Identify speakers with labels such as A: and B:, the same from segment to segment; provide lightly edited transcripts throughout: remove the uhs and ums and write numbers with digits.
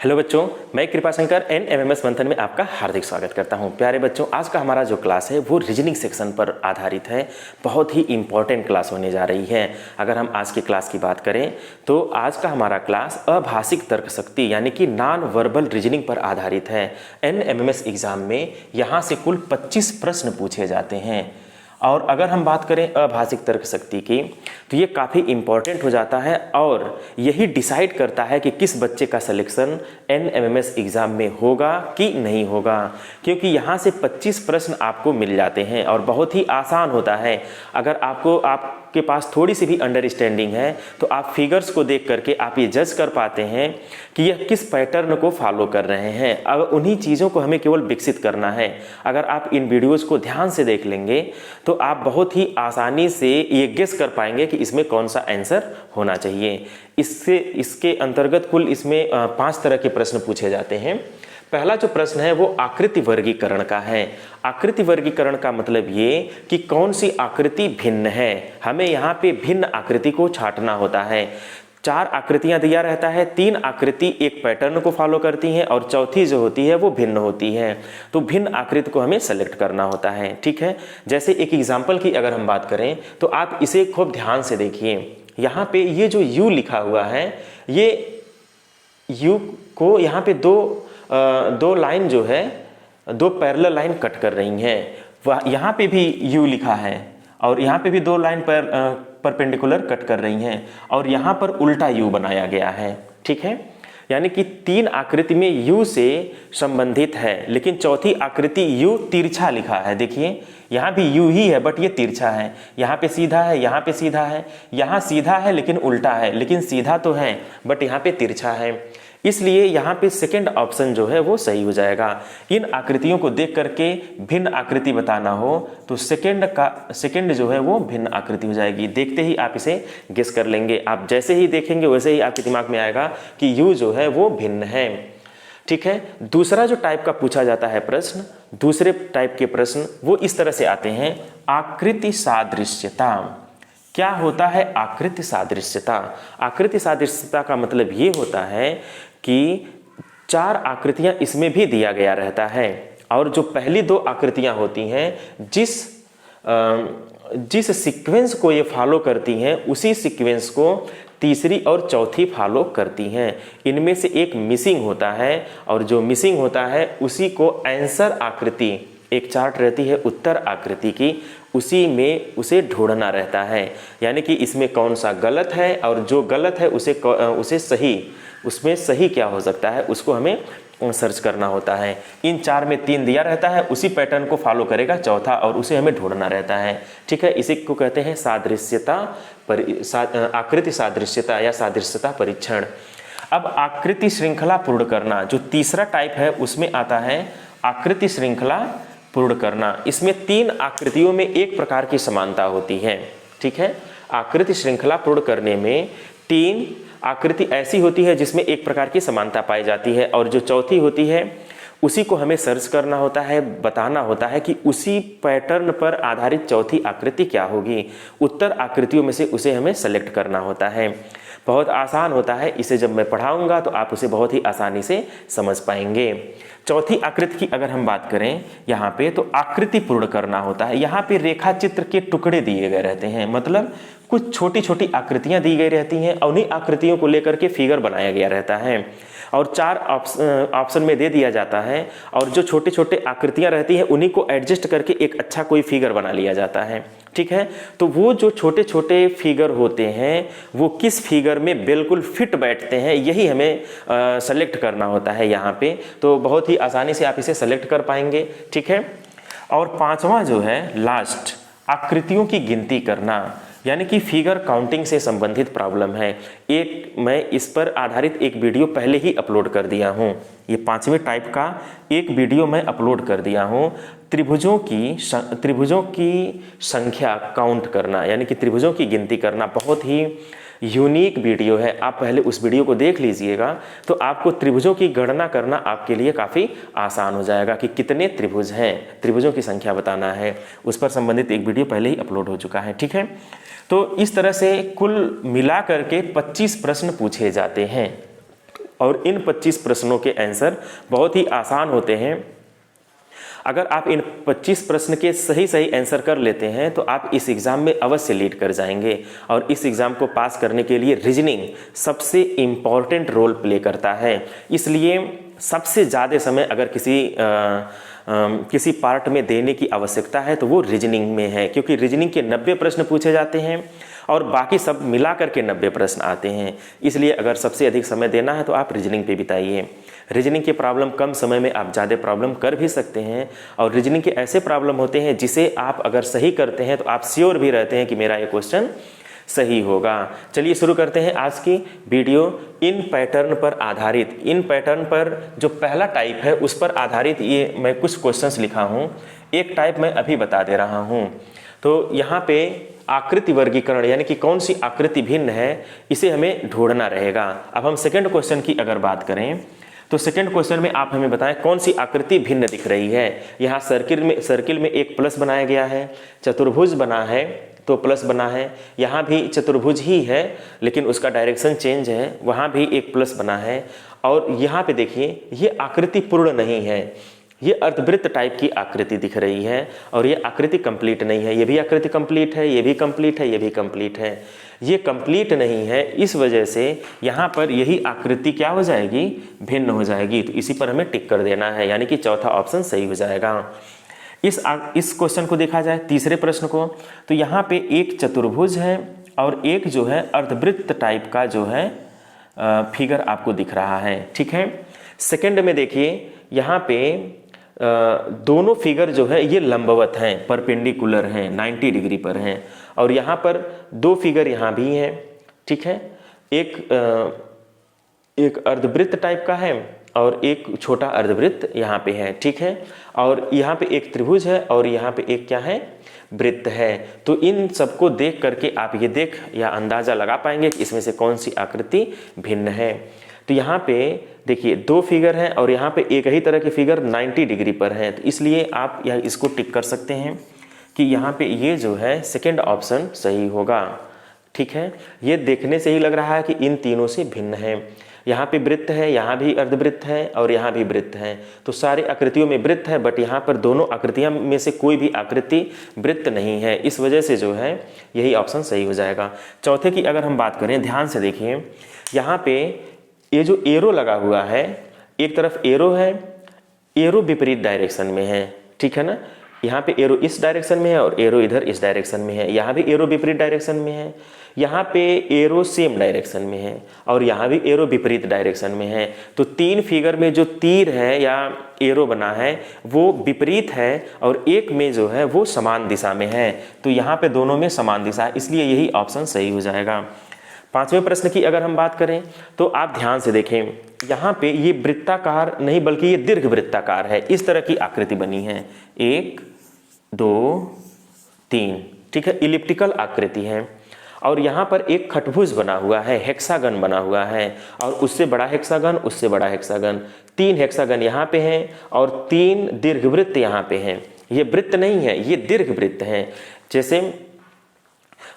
A: Hello बच्चों, मैं Kripashankar NMIMS मंथन में आपका हार्दिक स्वागत करता हूं। प्यारे बच्चों, आज का हमारा जो क्लास है वो रीजनिंग सेक्शन पर आधारित है। बहुत ही इम्पॉर्टेंट क्लास होने जा रही है। अगर हम आज की क्लास की बात करें तो आज का हमारा क्लास अभाषिक तर्क शक्ति यानी कि नॉन वर्बल रीजनिंग पर आधारित है। एनएमएमएस एग्जाम में यहाँ से कुल 25 प्रश्न पूछे जाते हैं और अगर हम बात करें अभाषिक तर्क शक्ति की तो ये काफ़ी इम्पॉर्टेंट हो जाता है और यही डिसाइड करता है कि किस बच्चे का सिलेक्शन एनएमएमएस एग्ज़ाम में होगा कि नहीं होगा, क्योंकि यहाँ से 25 प्रश्न आपको मिल जाते हैं और बहुत ही आसान होता है। अगर आपके पास थोड़ी सी भी अंडरस्टैंडिंग है तो आप फिगर्स को देख करके आप ये जज कर पाते हैं कि यह किस पैटर्न को फॉलो कर रहे हैं। अब उन्हीं चीज़ों को हमें केवल विकसित करना है। अगर आप इन वीडियोज़ को ध्यान से देख लेंगे तो आप बहुत ही आसानी से ये गेस कर पाएंगे कि इसमें कौन सा आंसर होना चाहिए। इसके अंतर्गत कुल इसमें 5 तरह के प्रश्न पूछे जाते हैं। पहला जो प्रश्न है वो आकृति वर्गीकरण का है। आकृति वर्गीकरण का मतलब ये कि कौन सी आकृति भिन्न है। हमें यहाँ पे भिन्न आकृति को छांटना होता है। 4 आकृतियां दिया रहता है, 3 आकृति एक पैटर्न को फॉलो करती हैं और चौथी जो होती है वो भिन्न होती है। तो भिन्न आकृति को हमें सेलेक्ट करना होता है। ठीक है, जैसे एक एग्जाम्पल की अगर हम बात करें तो आप इसे खूब ध्यान से देखिए। यहाँ पे ये जो यू लिखा हुआ है, ये यू को यहाँ पे दो लाइन जो है, 2 पैरेलल लाइन कट कर रही हैं। यहाँ पे भी यू लिखा है और यहाँ पे भी 2 लाइन पर परपेंडिकुलर कट कर रही हैं और यहाँ पर उल्टा यू बनाया गया है। ठीक है, यानी कि 3 आकृति में यू से संबंधित है, लेकिन चौथी आकृति यू तिरछा लिखा है। देखिए यहाँ भी यू ही है बट ये तिरछा है। यहाँ पे सीधा है, यहाँ पे सीधा है, यहाँ सीधा है लेकिन उल्टा है, लेकिन सीधा तो है बट यहाँ पे तिरछा है। इसलिए यहाँ पे सेकंड ऑप्शन जो है वो सही हो जाएगा। इन आकृतियों को देख करके भिन्न आकृति बताना हो तो सेकंड जो है वो भिन्न आकृति हो जाएगी। देखते ही आप इसे गेस कर लेंगे। आप जैसे ही देखेंगे वैसे ही आपके दिमाग में आएगा कि यू जो है वो भिन्न है। ठीक है, दूसरा जो टाइप का पूछा जाता है प्रश्न, दूसरे टाइप के प्रश्न वो इस तरह से आते हैं। आकृति सादृश्यता। क्या होता है आकृति सादृश्यता? आकृति सादृश्यता का मतलब ये होता है कि 4 आकृतियां इसमें भी दिया गया रहता है और जो पहली 2 आकृतियां होती हैं जिस सीक्वेंस को ये फॉलो करती हैं उसी सीक्वेंस को तीसरी और चौथी फॉलो करती हैं। इनमें से एक मिसिंग होता है और जो मिसिंग होता है उसी को आंसर आकृति, एक चार्ट रहती है उत्तर आकृति की, उसी में उसे ढूंढना रहता है। यानी कि इसमें कौन सा गलत है और जो गलत है उसे सही, उसमें सही क्या हो सकता है उसको हमें सर्च करना होता है। इन 4 में 3 दिया रहता है, उसी पैटर्न को फॉलो करेगा चौथा और उसे हमें ढूंढना रहता है। ठीक है, इसी को कहते हैं सादृश्यता आकृति सादृश्यता या सादृश्यता परीक्षण। अब आकृति श्रृंखला पूर्ण करना जो तीसरा टाइप है उसमें आता है आकृति श्रृंखला पूर्ण करना। इसमें 3 आकृतियों में एक प्रकार की समानता होती है। ठीक है, आकृति श्रृंखला पूर्ण करने में 3 आकृति ऐसी होती है जिसमें एक प्रकार की समानता पाई जाती है और जो चौथी होती है उसी को हमें सर्च करना होता है, बताना होता है कि उसी पैटर्न पर आधारित चौथी आकृति क्या होगी। उत्तर आकृतियों में से उसे हमें सेलेक्ट करना होता है। बहुत आसान होता है, इसे जब मैं पढ़ाऊंगा तो आप उसे बहुत ही आसानी से समझ पाएंगे। चौथी आकृति की अगर हम बात करें यहाँ पे तो आकृति पूर्ण करना होता है। यहाँ पे रेखा चित्र के टुकड़े दिए गए रहते हैं, मतलब कुछ छोटी छोटी आकृतियां दी गई रहती हैं और उन्हीं आकृतियों को लेकर के फिगर बनाया गया रहता है और 4 ऑप्शन में दे दिया जाता है और जो छोटे छोटे आकृतियां रहती हैं उन्हीं को एडजस्ट करके एक अच्छा कोई फिगर बना लिया जाता है। ठीक है, तो वो जो छोटे छोटे फिगर होते हैं वो किस फिगर में बिल्कुल फिट बैठते हैं यही हमें सेलेक्ट करना होता है यहाँ पे। तो बहुत ही आसानी से आप इसे सेलेक्ट कर पाएंगे। ठीक है, और 5वां जो है लास्ट, आकृतियों की गिनती करना, यानी कि फिगर काउंटिंग से संबंधित प्रॉब्लम है। मैं इस पर आधारित एक वीडियो पहले ही अपलोड कर दिया हूँ। ये 5वें टाइप का एक वीडियो मैं अपलोड कर दिया हूँ। त्रिभुजों की संख्या काउंट करना यानी कि त्रिभुजों की गिनती करना बहुत ही यूनिक वीडियो है। आप पहले उस वीडियो को देख लीजिएगा तो आपको त्रिभुजों की गणना करना आपके लिए काफ़ी आसान हो जाएगा कि कितने त्रिभुज हैं, त्रिभुजों की संख्या बताना है। उस पर संबंधित एक वीडियो पहले ही अपलोड हो चुका है। ठीक है, तो इस तरह से कुल मिला करके 25 प्रश्न पूछे जाते हैं और इन 25 प्रश्नों के आंसर बहुत ही आसान होते हैं। अगर आप इन 25 प्रश्न के सही सही आंसर कर लेते हैं तो आप इस एग्ज़ाम में अवश्य लीड कर जाएंगे। और इस एग्ज़ाम को पास करने के लिए रीजनिंग सबसे इम्पॉर्टेंट रोल प्ले करता है। इसलिए सबसे ज़्यादा समय अगर किसी पार्ट में देने की आवश्यकता है तो वो रीजनिंग में है, क्योंकि रीजनिंग के 90 प्रश्न पूछे जाते हैं और बाकी सब मिला करके 90 प्रश्न आते हैं। इसलिए अगर सबसे अधिक समय देना है तो आप रीजनिंग पे बिताइए। रीजनिंग के प्रॉब्लम कम समय में आप ज़्यादा प्रॉब्लम कर भी सकते हैं, और रीजनिंग के ऐसे प्रॉब्लम होते हैं जिसे आप अगर सही करते हैं तो आप श्योर भी रहते हैं कि मेरा ये क्वेश्चन सही होगा। चलिए शुरू करते हैं आज की वीडियो। इन पैटर्न पर आधारित, इन पैटर्न पर जो पहला टाइप है उस पर आधारित ये मैं कुछ क्वेश्चंस लिखा हूँ। एक टाइप मैं अभी बता दे रहा हूँ। तो यहाँ पे आकृति वर्गीकरण यानी कि कौन सी आकृति भिन्न है, इसे हमें ढूंढना रहेगा। अब हम सेकंड क्वेश्चन की अगर बात करें तो सेकंड क्वेश्चन में आप हमें बताएं कौन सी आकृति भिन्न दिख रही है। यहाँ सर्किल में एक प्लस बनाया गया है, चतुर्भुज बना है तो प्लस बना है, यहाँ भी चतुर्भुज ही है लेकिन उसका डायरेक्शन चेंज है, वहाँ भी एक प्लस बना है। और यहाँ पे देखिए ये आकृति पूर्ण नहीं है, ये अर्धवृत्त टाइप की आकृति दिख रही है और ये आकृति कंप्लीट नहीं है। ये भी आकृति कंप्लीट है, ये भी कंप्लीट है, ये भी कंप्लीट है, ये कंप्लीट नहीं है। इस वजह से यहाँ पर यही आकृति क्या हो जाएगी, भिन्न हो जाएगी। तो इसी पर हमें टिक कर देना है, यानी कि चौथा ऑप्शन सही हो जाएगा। इस क्वेश्चन को देखा जाए तीसरे प्रश्न को, तो यहाँ पे एक चतुर्भुज है और एक जो है अर्धवृत्त टाइप का जो है फिगर आपको दिख रहा है, ठीक है। सेकंड में देखिए यहाँ पे दोनों फिगर जो है ये लंबवत हैं, परपेंडिकुलर हैं, 90 डिग्री पर हैं। और यहाँ पर दो फिगर यहाँ भी हैं, ठीक है। एक अर्धवृत्त टाइप का है और एक छोटा अर्धवृत्त यहाँ पे है, ठीक है। और यहाँ पे एक त्रिभुज है और यहाँ पे एक क्या है, वृत्त है। तो इन सबको देख करके आप ये देख या अंदाज़ा लगा पाएंगे कि इसमें से कौन सी आकृति भिन्न है। तो यहाँ पे देखिए दो फिगर हैं और यहाँ पे एक ही तरह के फिगर 90 डिग्री पर हैं, तो इसलिए आप यह इसको टिक कर सकते हैं कि यहाँ पे ये जो है सेकंड ऑप्शन सही होगा, ठीक है। ये देखने से ही लग रहा है कि इन तीनों से भिन्न है। यहाँ पे वृत्त है, यहाँ भी अर्धवृत्त है और यहाँ भी वृत्त है, तो सारे आकृतियों में वृत्त है, बट यहाँ पर दोनों आकृतियाँ में से कोई भी आकृति वृत्त नहीं है। इस वजह से जो है यही ऑप्शन सही हो जाएगा। चौथे की अगर हम बात करें, ध्यान से देखिए, यहाँ पे ये जो एरो लगा हुआ है, एक तरफ एरो है, एरो विपरीत डायरेक्शन में है, ठीक है ना। यहाँ पे एरो इस डायरेक्शन में है और एरो इधर इस डायरेक्शन में है, यहाँ भी एरो विपरीत डायरेक्शन में है, यहाँ पे एरो सेम डायरेक्शन में है और यहाँ भी एरो विपरीत डायरेक्शन में है। तो तीन फिगर में जो तीर है या एरो बना है वो विपरीत है और एक में जो है वो समान दिशा में है। तो यहाँ पे दोनों में समान दिशा है, इसलिए यही ऑप्शन सही हो जाएगा। पांचवें प्रश्न की अगर हम बात करें तो आप ध्यान से देखें, यहाँ पे ये वृत्ताकार नहीं बल्कि ये दीर्घ वृत्ताकार है, इस तरह की आकृति बनी है, 1 2 3, ठीक है, इलिप्टिकल आकृति है। और यहाँ पर एक खटभुज बना हुआ है, हेक्सागन बना हुआ है, और उससे बड़ा हेक्सागन, उससे बड़ा हेक्सागन, 3 हेक्सागन यहाँ पे हैं और 3 दीर्घवृत्त यहाँ पे हैं। ये वृत्त नहीं है, ये दीर्घवृत्त हैं। जैसे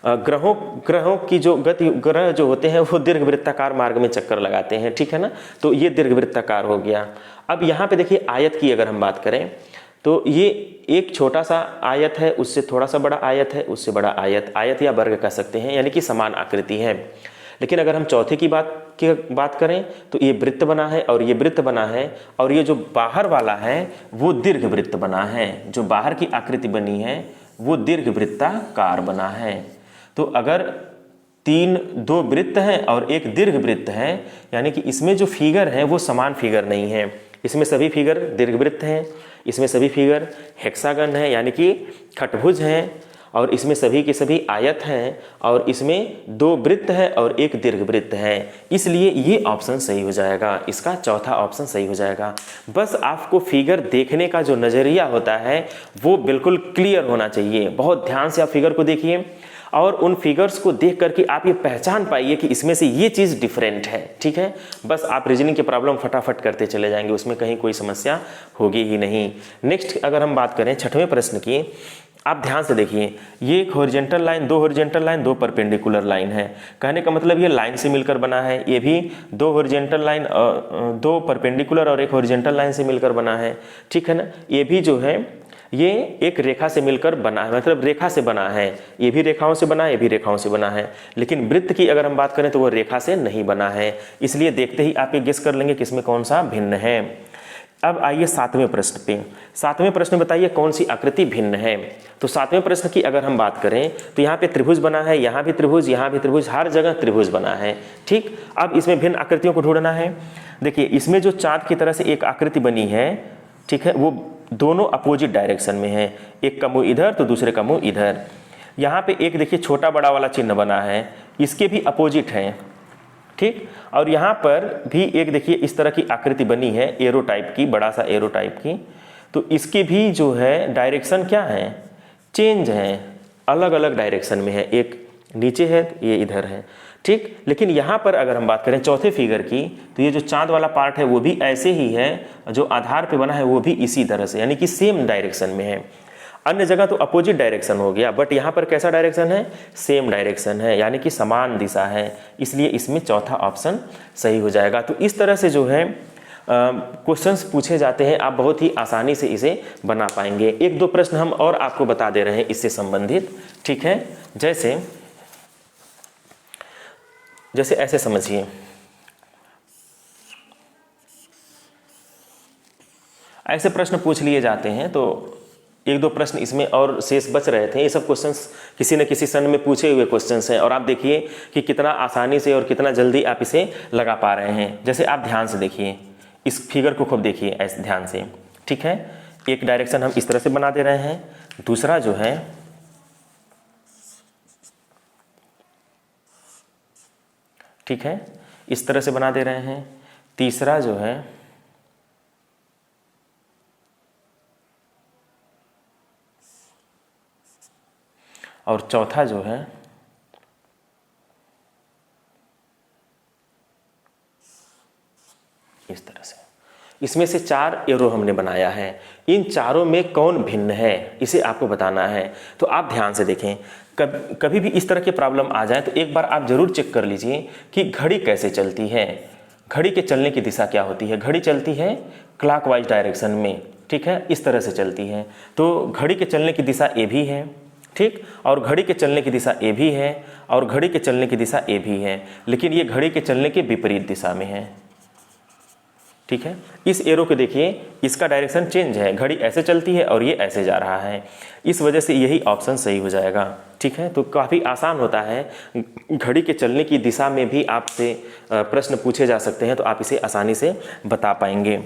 A: ग्रहों की जो गति, ग्रह जो होते हैं वो दीर्घवृत्ताकार मार्ग में चक्कर लगाते हैं, ठीक है ना। तो ये दीर्घवृत्ताकार हो गया। अब यहाँ पे देखिए आयत की अगर हम बात करें तो ये एक छोटा सा आयत है, उससे थोड़ा सा बड़ा आयत है, उससे बड़ा आयत, आयत या वर्ग कह सकते हैं, यानी कि समान आकृति है। लेकिन अगर हम चौथे की बात करें तो ये वृत्त बना है और ये वृत्त बना है, और ये जो बाहर वाला है वो दीर्घवृत्त बना है, जो बाहर की आकृति बनी है वो दीर्घवृत्ताकार बना है। तो अगर 2 वृत्त हैं और एक दीर्घवृत्त है, यानी कि इसमें जो फिगर है वो समान फिगर नहीं है। इसमें सभी फिगर दीर्घवृत्त हैं, इसमें सभी फिगर हेक्सागन है यानी कि खटभुज हैं, और इसमें सभी के सभी आयत हैं, और इसमें 2 वृत्त है और एक दीर्घवृत्त है। इसलिए ये ऑप्शन सही हो जाएगा, इसका चौथा ऑप्शन सही हो जाएगा। बस आपको फिगर देखने का जो नज़रिया होता है वो बिल्कुल क्लियर होना चाहिए। बहुत ध्यान से आप फिगर को देखिए और उन फिगर्स को देख करके आप ये पहचान पाइए कि इसमें से ये चीज़ डिफरेंट है, ठीक है। बस आप रीजनिंग के प्रॉब्लम फटाफट करते चले जाएंगे, उसमें कहीं कोई समस्या होगी ही नहीं। नेक्स्ट अगर हम बात करें छठवें प्रश्न की, आप ध्यान से देखिए, ये एक हॉरिजॉन्टल लाइन, दो हॉरिजॉन्टल लाइन, दो परपेंडिकुलर लाइन है। कहने का मतलब ये लाइन से मिलकर बना है। ये भी दो हॉरिजॉन्टल लाइन, दो परपेंडिकुलर और एक हॉरिजॉन्टल लाइन से मिलकर बना है, ठीक है ना। ये भी जो है ये एक रेखा से मिलकर बना है, मतलब रेखा से बना है। ये भी रेखाओं से बना है, ये भी रेखाओं से बना है। लेकिन वृत्त की अगर हम बात करें तो वो रेखा से नहीं बना है। इसलिए देखते ही आप ये गेस कर लेंगे किसमें कौन सा भिन्न है। अब आइए 7वें प्रश्न पे। 7वें प्रश्न बताइए कौन सी आकृति भिन्न है। तो 7वें प्रश्न की अगर हम बात करें तो यहाँ पे त्रिभुज बना है, यहाँ भी त्रिभुज, यहाँ भी त्रिभुज, हर जगह त्रिभुज बना है, ठीक। अब इसमें भिन्न आकृतियों को ढूंढना है। देखिए इसमें जो चाँद की तरह से एक आकृति बनी है, ठीक है, वो दोनों अपोजिट डायरेक्शन में है। एक का मुंह इधर तो दूसरे का मुंह इधर। यहाँ पे एक देखिए छोटा बड़ा वाला चिन्ह बना है, इसके भी अपोजिट है, ठीक। और यहाँ पर भी एक देखिए इस तरह की आकृति बनी है, एरो टाइप की, बड़ा सा एरो टाइप की। तो इसके भी जो है डायरेक्शन क्या है, चेंज है, अलग अलग डायरेक्शन में है। एक नीचे है तो ये इधर है, ठीक। लेकिन यहाँ पर अगर हम बात करें चौथे फिगर की, तो ये जो चाँद वाला पार्ट है वो भी ऐसे ही है, जो आधार पे बना है वो भी इसी तरह से, यानी कि सेम डायरेक्शन में है। अन्य जगह तो अपोजिट डायरेक्शन हो गया, बट यहाँ पर कैसा डायरेक्शन है, सेम डायरेक्शन है, यानी कि समान दिशा है। इसलिए इसमें चौथा ऑप्शन सही हो जाएगा। तो इस तरह से जो है क्वेश्चंस पूछे जाते हैं, आप बहुत ही आसानी से इसे बना पाएंगे। एक दो प्रश्न हम और आपको बता दे रहे हैं इससे संबंधित, ठीक है। जैसे ऐसे समझिए, ऐसे प्रश्न पूछ लिए जाते हैं। तो एक दो प्रश्न इसमें और शेष बच रहे थे। ये सब क्वेश्चंस किसी न किसी सन में पूछे हुए क्वेश्चंस हैं, और आप देखिए कि कितना आसानी से और कितना जल्दी आप इसे लगा पा रहे हैं। जैसे आप ध्यान से देखिए, इस फिगर को खूब देखिए ऐसे ध्यान से, ठीक है। एक डायरेक्शन हम इस तरह से बना दे रहे हैं, दूसरा जो है ठीक है इस तरह से बना दे रहे हैं, तीसरा जो है और चौथा जो है इस तरह से। इसमें से 4 एरो हमने बनाया है। इन चारों में कौन भिन्न है इसे आपको बताना है। तो आप ध्यान से देखें, कभी भी इस तरह की प्रॉब्लम आ जाए तो एक बार आप जरूर चेक कर लीजिए कि घड़ी कैसे चलती है, घड़ी के चलने की दिशा क्या होती है। घड़ी चलती है क्लॉकवाइज डायरेक्शन में, ठीक है, इस तरह से चलती है। तो घड़ी के चलने की दिशा ए भी है, ठीक, और घड़ी के चलने की दिशा ए भी है, और घड़ी के चलने की दिशा ए भी है, लेकिन ये घड़ी के चलने के विपरीत दिशा में है, ठीक है। इस एरो को देखिए, इसका डायरेक्शन चेंज है, घड़ी ऐसे चलती है और ये ऐसे जा रहा है। इस वजह से यही ऑप्शन सही हो जाएगा, ठीक है। तो काफ़ी आसान होता है, घड़ी के चलने की दिशा में भी आपसे प्रश्न पूछे जा सकते हैं, तो आप इसे आसानी से बता पाएंगे।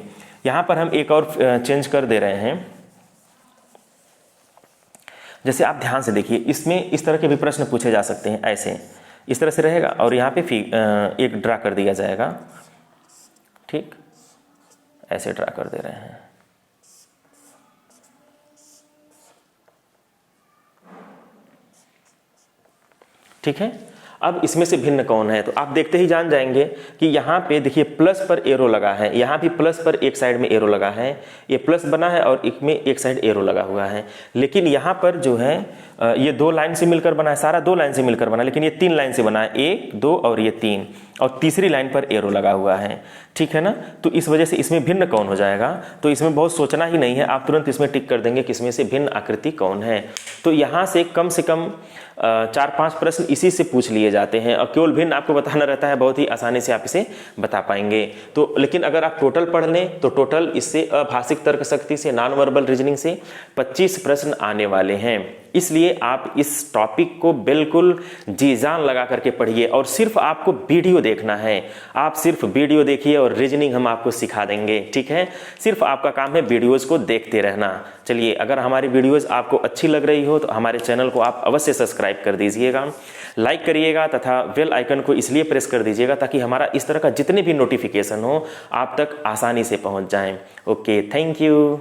A: यहाँ पर हम एक और चेंज कर दे रहे हैं। जैसे आप ध्यान से देखिए, इसमें इस तरह के भी प्रश्न पूछे जा सकते हैं, ऐसे इस तरह से रहेगा और यहाँ पे एक ड्रा कर दिया जाएगा, ठीक, ऐसे ड्रा कर दे रहे हैं, ठीक है। अब इसमें से भिन्न कौन है, तो आप देखते ही जान जाएंगे कि यहाँ पे देखिए प्लस पर एरो लगा है, यहाँ भी प्लस पर एक साइड में एरो लगा है, ये प्लस बना है और एक में एक साइड एरो लगा हुआ है। लेकिन यहाँ पर जो है ये 2 लाइन से मिलकर बना है, सारा 2 लाइन से मिलकर बना, लेकिन ये 3 लाइन से बना है, 1 2 और ये 3, और तीसरी लाइन पर एरो लगा हुआ है, ठीक है ना। तो इस वजह से इसमें भिन्न कौन हो जाएगा, तो इसमें बहुत सोचना ही नहीं है, आप तुरंत इसमें टिक कर देंगे कि इसमें से भिन्न आकृति कौन है। तो यहाँ से कम 4-5 प्रश्न इसी से पूछ लिए जाते हैं, और केवल भिन्न आपको बताना रहता है, बहुत ही आसानी से आप इसे बता पाएंगे। तो लेकिन अगर आप टोटल पढ़ लें तो टोटल इससे अभाषिक तर्क शक्ति से, नॉन वर्बल रीजनिंग से 25 प्रश्न आने वाले हैं। इसलिए आप इस टॉपिक को बिल्कुल जी जान लगा करके पढ़िए, और सिर्फ आपको वीडियो देखना है। आप सिर्फ वीडियो देखिए और रीजनिंग हम आपको सिखा देंगे, ठीक है। सिर्फ आपका काम है वीडियोज़ को देखते रहना। चलिए, अगर हमारी वीडियोज़ आपको अच्छी लग रही हो तो हमारे चैनल को आप अवश्य सब्सक्राइब कर दीजिएगा, लाइक करिएगा तथा बेल आइकन को इसलिए प्रेस कर दीजिएगा ताकि हमारा इस तरह का जितने भी नोटिफिकेशन हो आप तक आसानी से पहुंच जाएं। Okay, thank you.